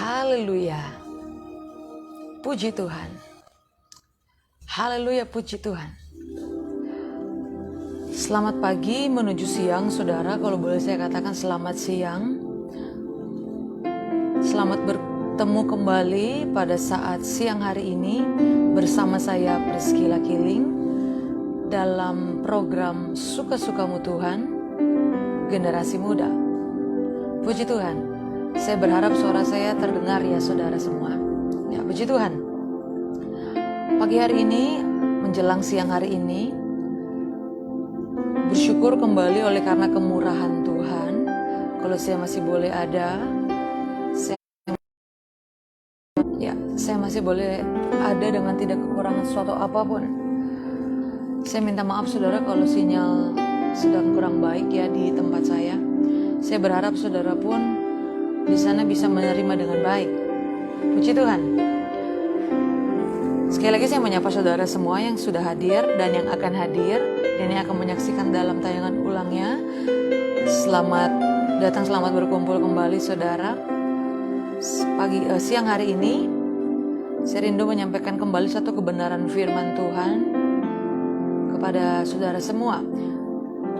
Haleluya. Puji Tuhan. Haleluya, puji Tuhan. Selamat pagi menuju siang, saudara. Kalau boleh saya katakan selamat siang. Selamat bertemu kembali pada saat siang hari ini bersama saya Priscilla Kiling dalam program Suka-Sukamu Tuhan, Generasi Muda. Puji Tuhan. Saya berharap suara saya terdengar ya saudara semua. Ya, puji Tuhan. Pagi hari ini menjelang siang hari ini bersyukur kembali oleh karena kemurahan Tuhan. Kalau saya masih boleh ada, saya masih boleh ada dengan tidak kekurangan suatu apapun. Saya minta maaf saudara kalau sinyal sedang kurang baik ya di tempat saya. Saya berharap saudara pun di sana bisa menerima dengan baik. Puji Tuhan. Sekali lagi saya menyapa saudara semua yang sudah hadir dan yang akan hadir dan yang akan menyaksikan dalam tayangan ulangnya. Selamat datang, selamat berkumpul kembali saudara. Siang hari ini saya rindu menyampaikan kembali satu kebenaran firman Tuhan kepada saudara semua.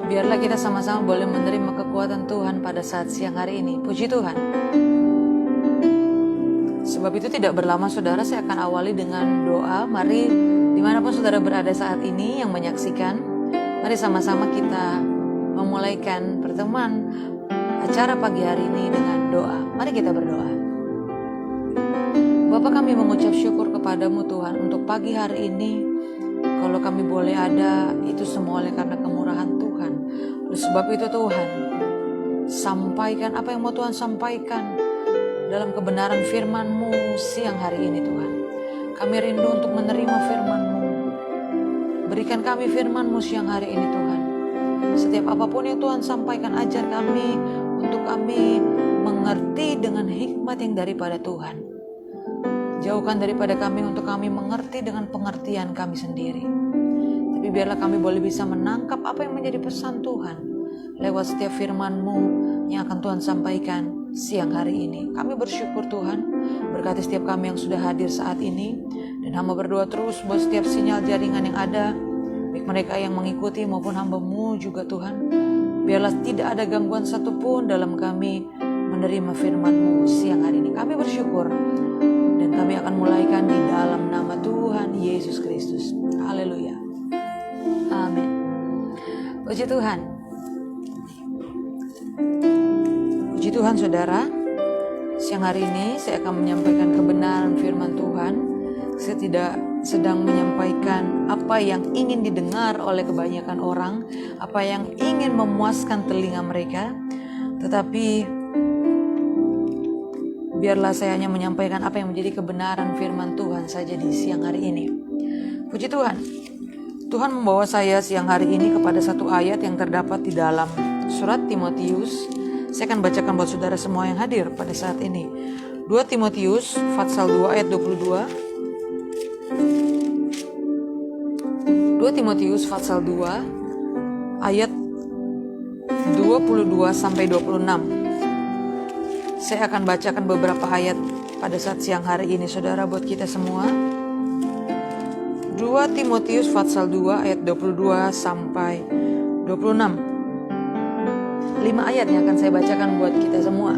Biarlah kita sama-sama boleh menerima kekuatan Tuhan pada saat siang hari ini. Puji Tuhan. Sebab itu tidak berlama saudara, saya akan awali dengan doa. Mari dimanapun saudara berada saat ini yang menyaksikan, mari sama-sama kita memulaikan pertemuan acara pagi hari ini dengan doa. Mari kita berdoa. Bapa, kami mengucap syukur kepadamu Tuhan untuk pagi hari ini. Kalau kami boleh ada, itu semua oleh karena kemurahan Tuhan. Oleh sebab itu Tuhan, sampaikan apa yang mau Tuhan sampaikan dalam kebenaran firman-Mu siang hari ini Tuhan. Kami rindu untuk menerima firman-Mu. Berikan kami firman-Mu siang hari ini Tuhan. Setiap apapun yang Tuhan sampaikan, ajar kami untuk kami mengerti dengan hikmat yang daripada Tuhan. Jauhkan daripada kami untuk kami mengerti dengan pengertian kami sendiri. Tapi biarlah kami boleh bisa menangkap apa yang menjadi pesan Tuhan lewat setiap firman-Mu yang akan Tuhan sampaikan siang hari ini. Kami bersyukur Tuhan, berkati setiap kami yang sudah hadir saat ini. Dan hamba berdoa terus buat setiap sinyal jaringan yang ada, baik mereka yang mengikuti maupun hamba-Mu juga Tuhan. Biarlah tidak ada gangguan satupun dalam kami menerima firman-Mu siang hari ini. Kami bersyukur dan kami akan mulaikan di dalam nama Tuhan Yesus Kristus. Haleluya. Amin. Puji Tuhan. Puji Tuhan saudara. Siang hari ini saya akan menyampaikan kebenaran firman Tuhan. Saya tidak sedang menyampaikan apa yang ingin didengar oleh kebanyakan orang, apa yang ingin memuaskan telinga mereka, tetapi biarlah saya hanya menyampaikan apa yang menjadi kebenaran firman Tuhan saja di siang hari ini. Puji Tuhan. Tuhan membawa saya siang hari ini kepada satu ayat yang terdapat di dalam surat Timotius. Saya akan bacakan buat saudara semua yang hadir pada saat ini. 2 Timotius pasal 2 ayat 22. 2 Timotius pasal 2 ayat 22 sampai 26. Saya akan bacakan beberapa ayat pada saat siang hari ini saudara buat kita semua. 2 Timotius pasal 2 ayat 22 sampai 26. 5 ayat yang akan saya bacakan buat kita semua.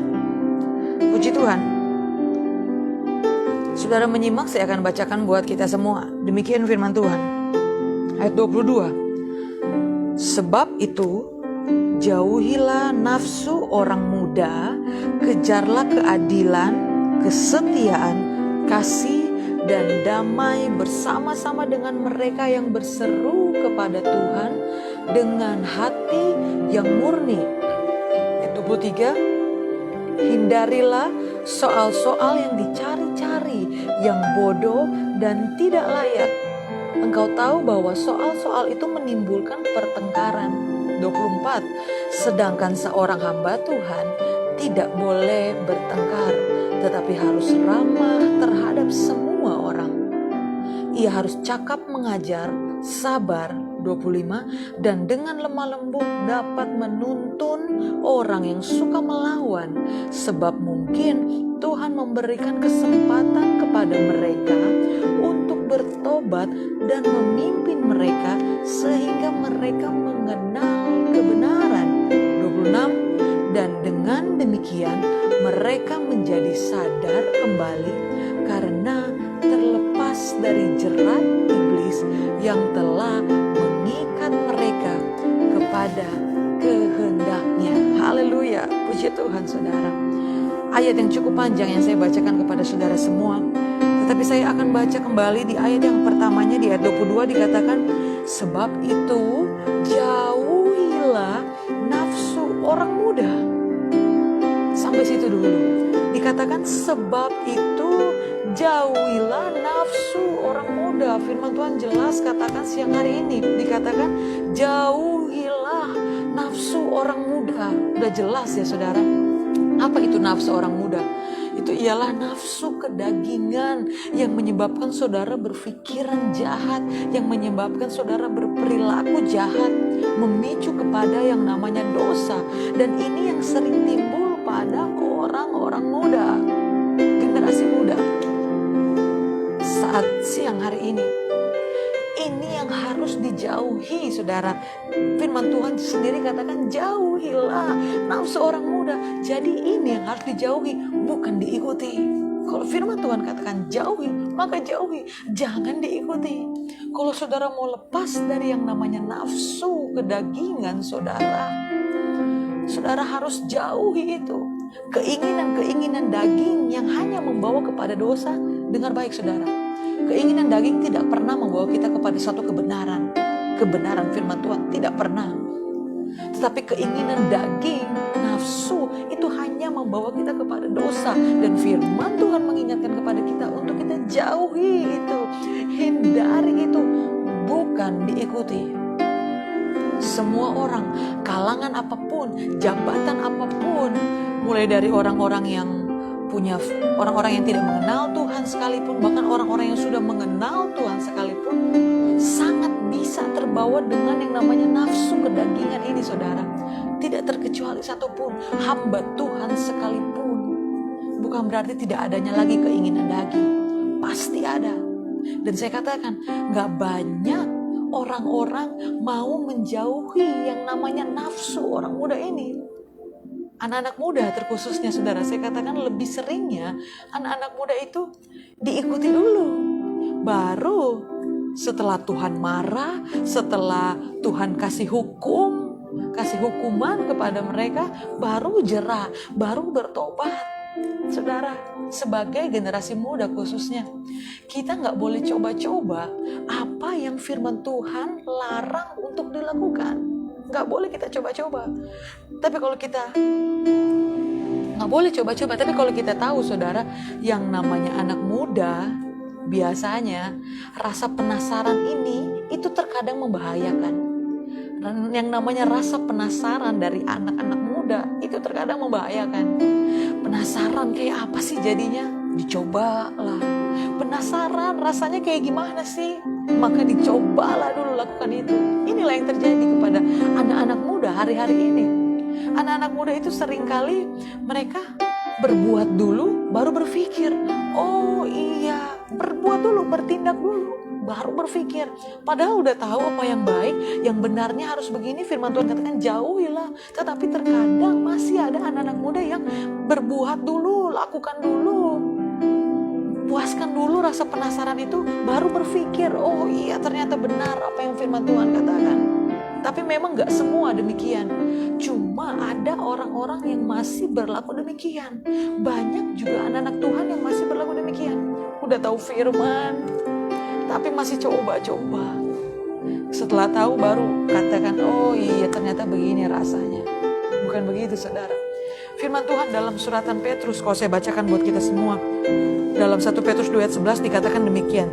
Puji Tuhan. Saudara menyimak, saya akan bacakan buat kita semua. Demikian firman Tuhan. Ayat 22. Sebab itu jauhilah nafsu orang muda, kejarlah keadilan, kesetiaan, kasih, dan damai bersama-sama dengan mereka yang berseru kepada Tuhan dengan hati yang murni. Ayat 23. Hindarilah soal-soal yang dicari-cari, yang bodoh dan tidak layak. Engkau tahu bahwa soal-soal itu menimbulkan pertengkaran. 24. Sedangkan seorang hamba Tuhan tidak boleh bertengkar, tetapi harus ramah terhadap semua orang. Ia harus cakap mengajar, sabar. 25. Dan dengan lemah lembut dapat menuntun orang yang suka melawan, sebab mungkin Tuhan memberikan kesempatan kepada mereka untuk bertobat dan memimpin mereka sehingga mereka mengenal kebenaran. 26, dan dengan demikian mereka menjadi sadar kembali karena terlepas dari jerat iblis yang telah mengikat mereka kepada kehendaknya. Haleluya, puji Tuhan saudara. Ayat yang cukup panjang yang saya bacakan kepada saudara semua. Tetapi saya akan baca kembali di ayat yang pertamanya, di ayat 22 dikatakan, sebab itu jauhilah nafsu orang muda. Sampai situ dulu. Dikatakan sebab itu jauhilah nafsu orang muda. Firman Tuhan jelas katakan siang hari ini. Dikatakan jauhilah nafsu orang muda. Udah jelas ya saudara. Apa itu nafsu orang muda? Itu ialah nafsu kedagingan yang menyebabkan saudara berpikiran jahat, yang menyebabkan saudara berperilaku jahat, memicu kepada yang namanya dosa. Dan ini yang sering timbul pada orang-orang muda, generasi muda. Saat siang hari ini yang harus dijauhi saudara. Firman Tuhan sendiri katakan jauhilah nafsu orang muda. Jadi ini yang harus dijauhi, bukan diikuti. Kalau firman Tuhan katakan jauhi, maka jauhi, jangan diikuti. Kalau saudara mau lepas dari yang namanya nafsu kedagingan saudara harus jauhi itu. Keinginan-keinginan daging yang hanya membawa kepada dosa. Dengar baik saudara, keinginan daging tidak pernah membawa kita kepada satu kebenaran. Kebenaran firman Tuhan tidak pernah. Tetapi keinginan daging, nafsu itu hanya membawa kita kepada dosa. Dan firman Tuhan mengingatkan kepada kita untuk kita jauhi itu, hindari itu, bukan diikuti. Semua orang, kalangan apapun, jabatan apapun, mulai dari orang-orang yang tidak mengenal Tuhan sekalipun, bahkan orang-orang yang sudah mengenal Tuhan sekalipun, sangat bisa terbawa dengan yang namanya nafsu kedagingan ini saudara. Tidak terkecuali satupun, hamba Tuhan sekalipun. Bukan berarti tidak adanya lagi keinginan daging, pasti ada. Dan saya katakan, gak banyak orang-orang mau menjauhi yang namanya nafsu orang muda ini. Anak-anak muda terkhususnya saudara, saya katakan lebih seringnya anak-anak muda itu diikuti dulu. Baru setelah Tuhan marah, setelah Tuhan kasih hukuman kepada mereka, baru jerah, baru bertobat. Saudara, sebagai generasi muda khususnya, kita gak boleh coba-coba apa yang firman Tuhan larang untuk dilakukan. Gak boleh kita coba-coba. Tapi kalau kita gak boleh coba-coba, tapi kalau kita tahu saudara, yang namanya anak muda, biasanya rasa penasaran ini itu terkadang membahayakan. Dan yang namanya rasa penasaran dari anak-anak muda itu terkadang membahayakan. Penasaran kayak apa sih jadinya? Dicobalah. Penasaran rasanya kayak gimana sih? Maka dicobalah dulu lakukan itu. Inilah yang terjadi kepada anak-anak muda hari-hari ini. Anak-anak muda itu seringkali mereka berbuat dulu baru berpikir. Oh iya, berbuat dulu, bertindak dulu, baru berpikir. Padahal udah tahu apa yang baik, yang benarnya harus begini. Firman Tuhan katakan jauhilah. Tetapi terkadang masih ada anak-anak muda yang berbuat dulu, lakukan dulu, puaskan dulu rasa penasaran itu, baru berpikir, oh iya ternyata benar apa yang firman Tuhan katakan. Tapi memang gak semua demikian. Cuma ada orang-orang yang masih berlaku demikian. Banyak juga anak-anak Tuhan yang masih berlaku demikian. Udah tahu firman, tapi masih coba-coba. Setelah tahu baru katakan, oh iya ternyata begini rasanya. Bukan begitu saudara. Firman Tuhan dalam suratan Petrus, kalau saya bacakan buat kita semua, dalam 1 Petrus 2 ayat 11 dikatakan demikian.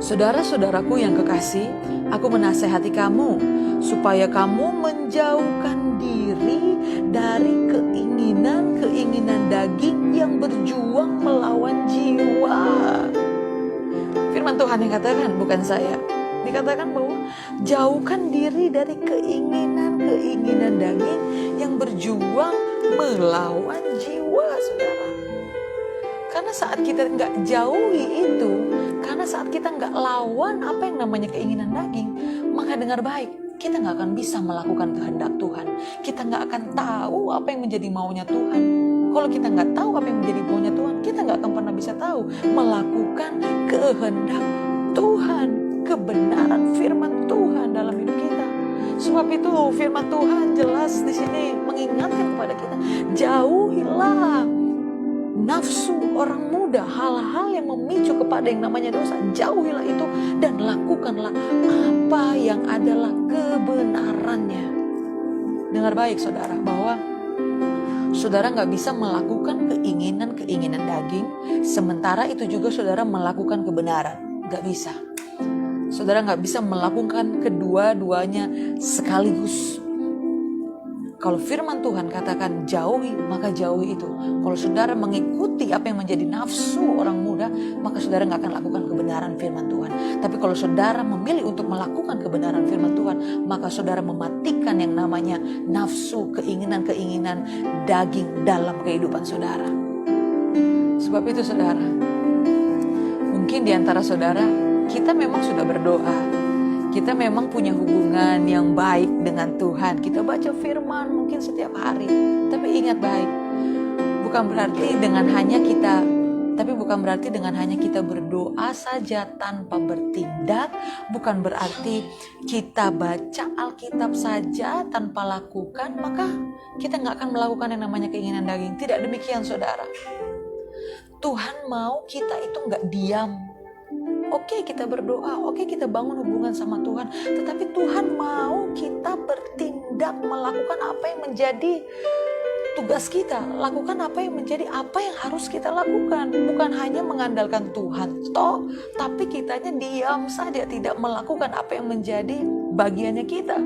Saudara-saudaraku yang kekasih, aku menasehati kamu supaya kamu menjauhkan diri dari keinginan-keinginan daging yang berjuang melawan jiwa. Firman Tuhan yang katakan, bukan saya. Dikatakan bahwa jauhkan diri dari keinginan-keinginan daging yang berjuang melawan jiwa, saudara. Karena saat kita nggak jauhi itu, karena saat kita nggak lawan apa yang namanya keinginan daging, maka dengar baik, kita nggak akan bisa melakukan kehendak Tuhan. Kita nggak akan tahu apa yang menjadi maunya Tuhan. Kalau kita nggak tahu apa yang menjadi maunya Tuhan, kita nggak akan pernah bisa tahu melakukan kehendak Tuhan, kebenaran firman Tuhan dalam hidup kita. Sebab itu firman Tuhan jelas di sini mengingatkan kepada kita, jauhilah nafsu orang muda, hal-hal yang memicu kepada yang namanya dosa, jauhilah itu dan lakukanlah apa yang adalah kebenarannya. Dengar baik saudara, bahwa saudara gak bisa melakukan keinginan-keinginan daging, sementara itu juga saudara melakukan kebenaran. Gak bisa. Saudara gak bisa melakukan kedua-duanya sekaligus. Kalau firman Tuhan katakan jauhi, maka jauhi itu. Kalau saudara mengikuti apa yang menjadi nafsu orang muda, maka saudara gak akan lakukan kebenaran firman Tuhan. Tapi kalau saudara memilih untuk melakukan kebenaran firman Tuhan, maka saudara mematikan yang namanya nafsu, keinginan-keinginan daging dalam kehidupan saudara. Sebab itu saudara, mungkin di antara saudara, kita memang sudah berdoa. Kita memang punya hubungan yang baik dengan Tuhan. Kita baca firman mungkin setiap hari. Tapi ingat baik, bukan berarti dengan hanya kita berdoa saja tanpa bertindak, bukan berarti kita baca Alkitab saja tanpa lakukan, maka kita nggak akan melakukan yang namanya keinginan daging. Tidak demikian saudara. Tuhan mau kita itu nggak diam. Oke, kita berdoa, oke, kita bangun hubungan sama Tuhan, tetapi Tuhan mau kita bertindak, melakukan apa yang menjadi tugas kita, lakukan apa yang harus kita lakukan. Bukan hanya mengandalkan Tuhan, tapi kitanya diam saja, tidak melakukan apa yang menjadi bagiannya kita.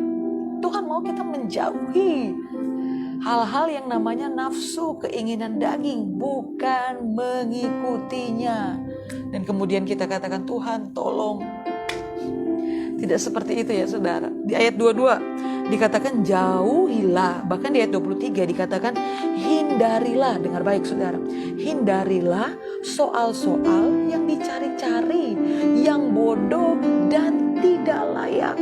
Tuhan mau kita menjauhi hal-hal yang namanya nafsu, keinginan daging, bukan mengikutinya. Dan kemudian kita katakan, Tuhan tolong. Tidak seperti itu ya saudara. Di ayat 22 dikatakan jauhilah. Bahkan di ayat 23 dikatakan hindarilah. Dengar baik saudara. Hindarilah soal-soal yang dicari-cari, yang bodoh dan tidak layak.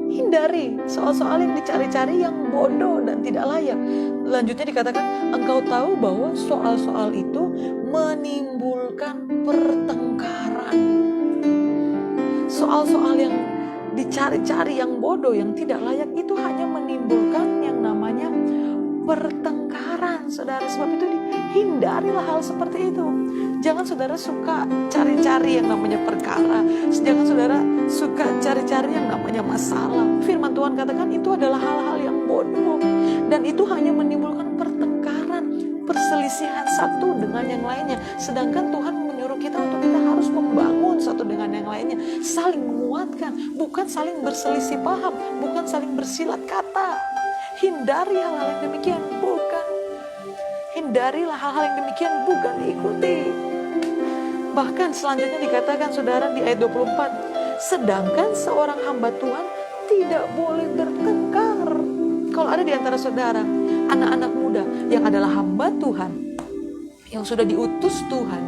Hindari soal-soal yang dicari-cari, yang bodoh dan tidak layak. Lanjutnya dikatakan, engkau tahu bahwa soal-soal itu menimbulkan pertengkaran. Soal-soal yang dicari-cari, yang bodoh, yang tidak layak, itu hanya menimbulkan yang namanya pertengkaran, saudara. Sebab itu hindarilah hal seperti itu. Jangan saudara suka cari-cari yang namanya perkara. Jangan saudara suka cari-cari yang namanya masalah. Firman Tuhan katakan itu adalah hal-hal yang bodoh. Dan itu hanya menimbulkan pertengkaran, perselisihan satu dengan yang lainnya. Sedangkan Tuhan menyuruh kita untuk kita harus membangun satu dengan yang lainnya. Saling menguatkan, bukan saling berselisih paham, bukan saling bersilat kata. Hindari hal-hal yang demikian, bukan. Hindarilah hal-hal yang demikian, bukan diikuti. Bahkan selanjutnya dikatakan saudara di ayat 24, sedangkan seorang hamba Tuhan tidak boleh bertengkar. Kalau ada di antara saudara anak-anak muda yang adalah hamba Tuhan, yang sudah diutus Tuhan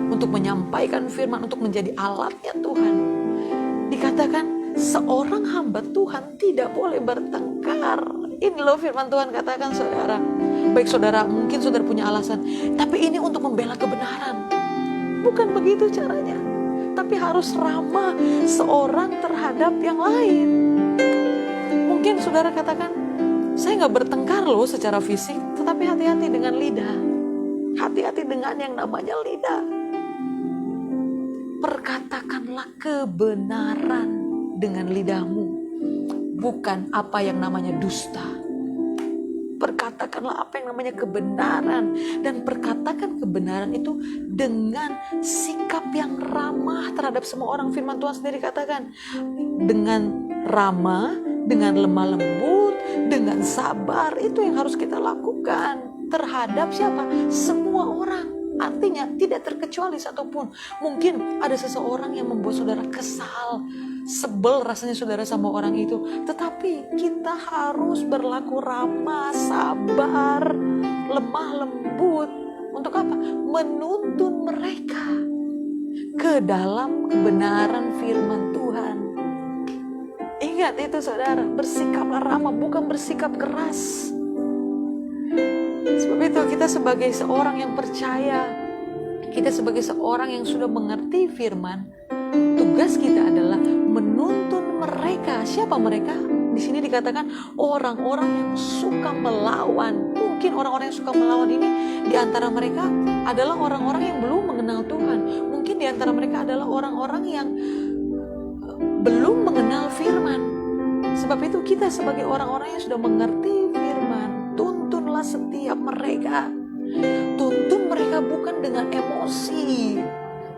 untuk menyampaikan firman, untuk menjadi alatnya Tuhan, dikatakan seorang hamba Tuhan tidak boleh bertengkar. Ini loh firman Tuhan katakan saudara. Baik saudara, mungkin saudara punya alasan, tapi ini untuk membela kebenaran. Bukan begitu caranya. Tapi harus ramah seorang terhadap yang lain. Mungkin saudara katakan, saya gak bertengkar loh secara fisik, tetapi hati-hati dengan lidah. Hati-hati dengan yang namanya lidah. Perkatakanlah kebenaran dengan lidahmu, bukan apa yang namanya dusta. Perkatakanlah apa yang namanya kebenaran, dan perkatakan kebenaran itu dengan sikap yang ramah terhadap semua orang. Firman Tuhan sendiri katakan, dengan ramah, dengan lemah lembut, dengan sabar, itu yang harus kita lakukan terhadap siapa? Semua orang. Artinya tidak terkecuali satupun. Mungkin ada seseorang yang membuat saudara kesal, sebel rasanya saudara sama orang itu. Tetapi kita harus berlaku ramah, sabar, lemah lembut. Untuk apa? Menuntun mereka ke dalam kebenaran firman Tuhan. Ingat itu saudara, bersikaplah ramah, bukan bersikap keras. Sebab itu kita sebagai seorang yang percaya, kita sebagai seorang yang sudah mengerti firman, tugas kita adalah menuntun mereka. Siapa mereka? Di sini dikatakan orang-orang yang suka melawan. Mungkin orang-orang yang suka melawan ini di antara mereka adalah orang-orang yang belum mengenal Tuhan. Mungkin di antara mereka adalah orang-orang yang belum mengenal firman. Sebab itu kita sebagai orang-orang yang sudah mengerti firman, tuntunlah setiap mereka. Tuntun mereka bukan dengan emosi,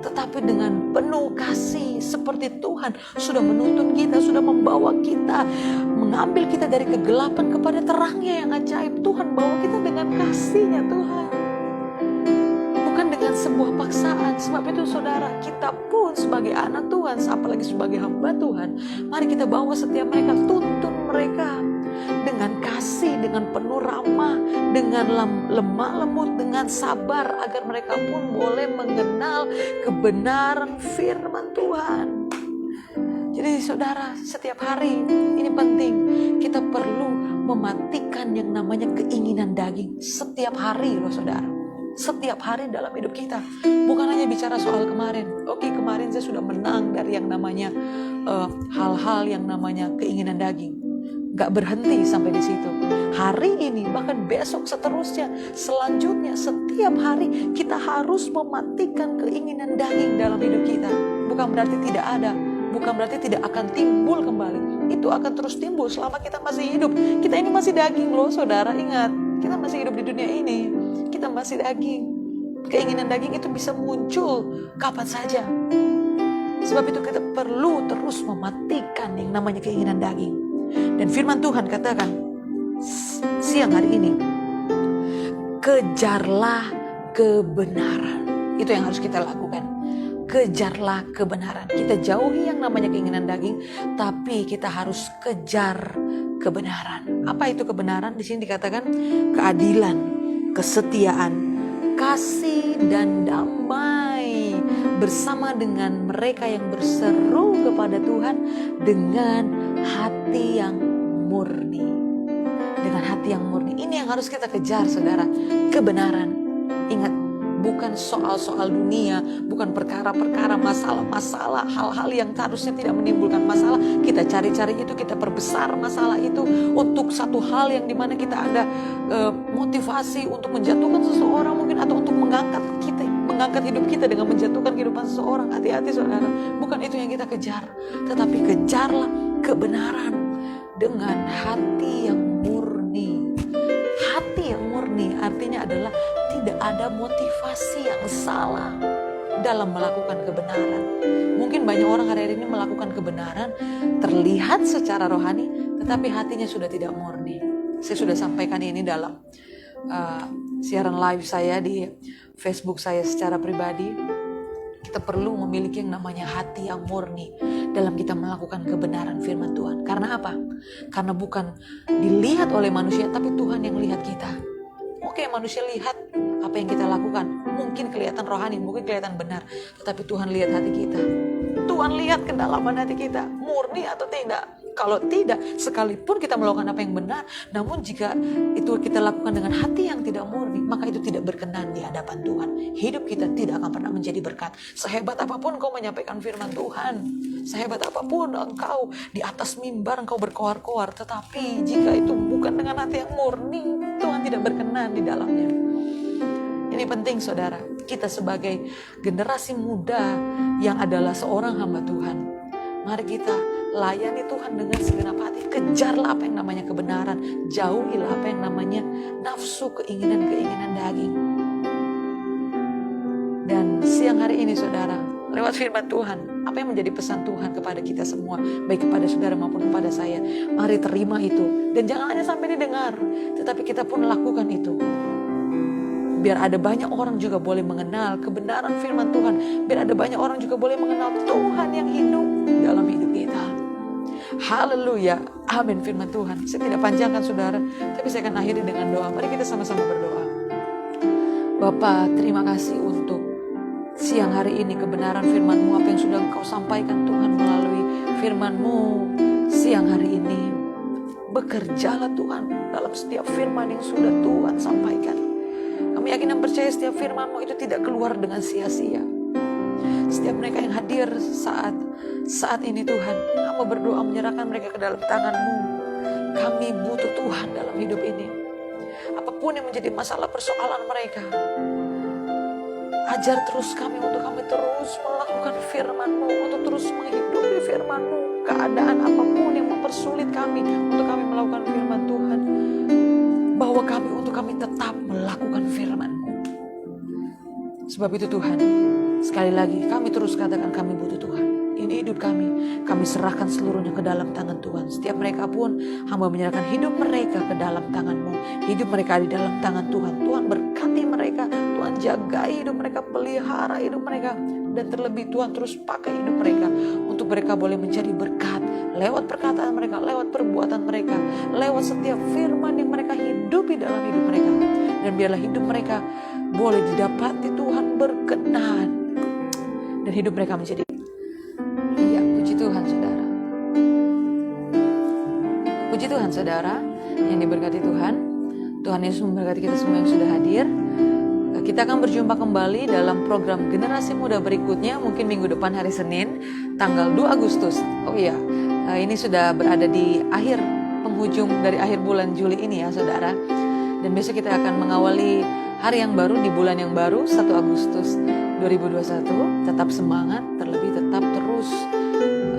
tetapi dengan penuh kasih, seperti Tuhan sudah menuntun kita, sudah membawa kita, mengambil kita dari kegelapan kepada terangnya yang ajaib. Tuhan bawa kita dengan kasih-Nya Tuhan, bukan dengan sebuah paksaan. Sebab itu saudara, kita pun sebagai anak Tuhan, apalagi sebagai hamba Tuhan, mari kita bawa setiap mereka, tuntun mereka dengan kasih, dengan penuh ramah, dengan lemah lembut, dengan sabar, agar mereka pun boleh mengenal kebenaran firman Tuhan. Jadi saudara, setiap hari ini penting, kita perlu mematikan yang namanya keinginan daging. Setiap hari loh saudara, setiap hari dalam hidup kita. Bukan hanya bicara soal kemarin. Oke, kemarin saya sudah menang dari yang namanya hal-hal yang namanya keinginan daging. Gak berhenti sampai di situ. Hari ini, bahkan besok, seterusnya, selanjutnya, setiap hari kita harus mematikan keinginan daging dalam hidup kita. Bukan berarti tidak ada, bukan berarti tidak akan timbul kembali. Itu akan terus timbul selama kita masih hidup. Kita ini masih daging loh saudara, ingat. Kita masih hidup di dunia ini, kita masih daging. Keinginan daging itu bisa muncul kapan saja. Sebab itu kita perlu terus mematikan yang namanya keinginan daging. Dan firman Tuhan katakan siang hari ini, kejarlah kebenaran. Itu yang harus kita lakukan. Kejarlah kebenaran. Kita jauhi yang namanya keinginan daging, tapi kita harus kejar kebenaran. Apa itu kebenaran? Di sini dikatakan keadilan, kesetiaan, kasih dan damai bersama dengan mereka yang berseru kepada Tuhan dengan hati yang murni. Dengan hati yang murni. Ini yang harus kita kejar saudara. Kebenaran. Ingat, bukan soal-soal dunia, bukan perkara-perkara, masalah-masalah, hal-hal yang harusnya tidak menimbulkan masalah. Kita cari-cari itu, kita perbesar masalah itu untuk satu hal yang dimana kita ada motivasi untuk menjatuhkan seseorang mungkin, atau untuk mengangkat hidup kita dengan menjatuhkan kehidupan seseorang. Hati-hati saudara, bukan itu yang kita kejar, tetapi kejarlah kebenaran dengan hati yang murni. Hati yang murni artinya adalah tidak ada motivasi yang salah dalam melakukan kebenaran. Mungkin banyak orang hari ini melakukan kebenaran, terlihat secara rohani, tetapi hatinya sudah tidak murni. Saya sudah sampaikan ini dalam siaran live saya di Facebook saya secara pribadi. Kita perlu memiliki yang namanya hati yang murni dalam kita melakukan kebenaran firman Tuhan. Karena apa? Karena bukan dilihat oleh manusia, tapi Tuhan yang lihat kita. Oke, manusia lihat apa yang kita lakukan, mungkin kelihatan rohani, mungkin kelihatan benar, tetapi Tuhan lihat hati kita. Tuhan lihat kedalaman hati kita, murni atau tidak. Kalau tidak, sekalipun kita melakukan apa yang benar, namun jika itu kita lakukan dengan hati yang tidak murni, maka itu tidak berkenan di hadapan Tuhan. Hidup kita tidak akan pernah menjadi berkat. Sehebat apapun engkau menyampaikan firman Tuhan, sehebat apapun engkau di atas mimbar engkau berkoar-koar, tetapi jika itu bukan dengan hati yang murni, Tuhan tidak berkenan di dalamnya. Ini penting saudara, kita sebagai generasi muda yang adalah seorang hamba Tuhan, mari kita layani Tuhan dengan segenap hati. Kejarlah apa yang namanya kebenaran, jauhilah apa yang namanya nafsu, keinginan-keinginan daging. Dan siang hari ini saudara, lewat firman Tuhan, apa yang menjadi pesan Tuhan kepada kita semua, baik kepada saudara maupun kepada saya, mari terima itu. Dan jangan hanya sampai didengar, tetapi kita pun lakukan itu. Biar ada banyak orang juga boleh mengenal kebenaran firman Tuhan. Biar ada banyak orang juga boleh mengenal Tuhan yang hidup dalam hidup kita. Haleluya. Amin firman Tuhan. Saya tidak panjangkan saudara, tapi saya akan akhiri dengan doa. Mari kita sama-sama berdoa. Bapa, terima kasih untuk siang hari ini kebenaran firman-Mu, apa yang sudah Engkau sampaikan Tuhan melalui firman-Mu siang hari ini. Bekerjalah Tuhan dalam setiap firman yang sudah Tuhan sampaikan. Kami yakin dan percaya setiap firman-Mu itu tidak keluar dengan sia-sia. Setiap mereka yang hadir saat ini Tuhan, hamba berdoa menyerahkan mereka ke dalam tangan-Mu. Kami butuh Tuhan dalam hidup ini. Apapun yang menjadi masalah persoalan mereka, ajar terus kami untuk kami terus melakukan firman-Mu, untuk terus menghidupi firman-Mu. Keadaan apapun yang mempersulit kami untuk kami melakukan firman Tuhan, bawa kami untuk kami tetap melakukan firman-Mu. Sebab itu Tuhan, sekali lagi kami terus katakan kami butuh Tuhan. Ini hidup kami serahkan seluruhnya ke dalam tangan Tuhan. Setiap mereka pun, hamba menyerahkan hidup mereka ke dalam tangan-Mu. Hidup mereka di dalam tangan Tuhan. Tuhan berkati mereka, Tuhan jagai hidup mereka, pelihara hidup mereka. Dan terlebih Tuhan terus pakai hidup mereka untuk mereka boleh menjadi berkat. Lewat perkataan mereka, lewat perbuatan mereka, lewat setiap firman yang mereka hidupi dalam hidup mereka. Dan biarlah hidup mereka boleh didapati Tuhan berkenan. Dan hidup mereka menjadi Tuhan saudara. Puji Tuhan saudara yang diberkati Tuhan. Tuhan Yesus memberkati kita semua yang sudah hadir. Kita akan berjumpa kembali dalam program Generasi Muda berikutnya, mungkin minggu depan hari Senin tanggal 2 Agustus. Oh iya, ini sudah berada di penghujung dari akhir bulan Juli ini ya saudara. Dan besok kita akan mengawali hari yang baru di bulan yang baru 1 Agustus 2021. Tetap semangat, terlebih tetap terus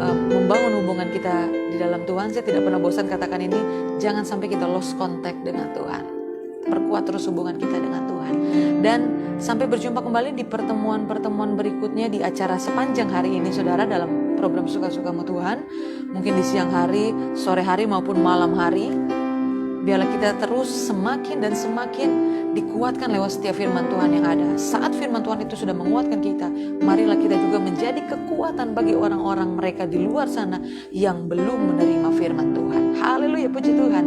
membangun hubungan kita di dalam Tuhan. Saya tidak pernah bosan katakan ini, jangan sampai kita lost contact dengan Tuhan. Perkuat terus hubungan kita dengan Tuhan. Dan sampai berjumpa kembali di pertemuan-pertemuan berikutnya di acara sepanjang hari ini saudara, dalam program Suka-Sukamu Tuhan. Mungkin di siang hari, sore hari maupun malam hari. Biarlah kita terus semakin dan semakin dikuatkan lewat setiap firman Tuhan yang ada. Saat firman Tuhan itu sudah menguatkan kita, marilah kita juga menjadi kekuatan bagi orang-orang mereka di luar sana yang belum menerima firman Tuhan. Haleluya, puji Tuhan.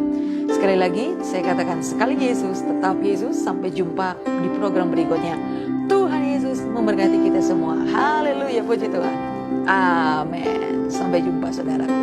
Sekali lagi saya katakan, sekali Yesus, tetap Yesus. Sampai jumpa di program berikutnya. Tuhan Yesus memberkati kita semua. Haleluya, puji Tuhan. Amin. Sampai jumpa saudaraku.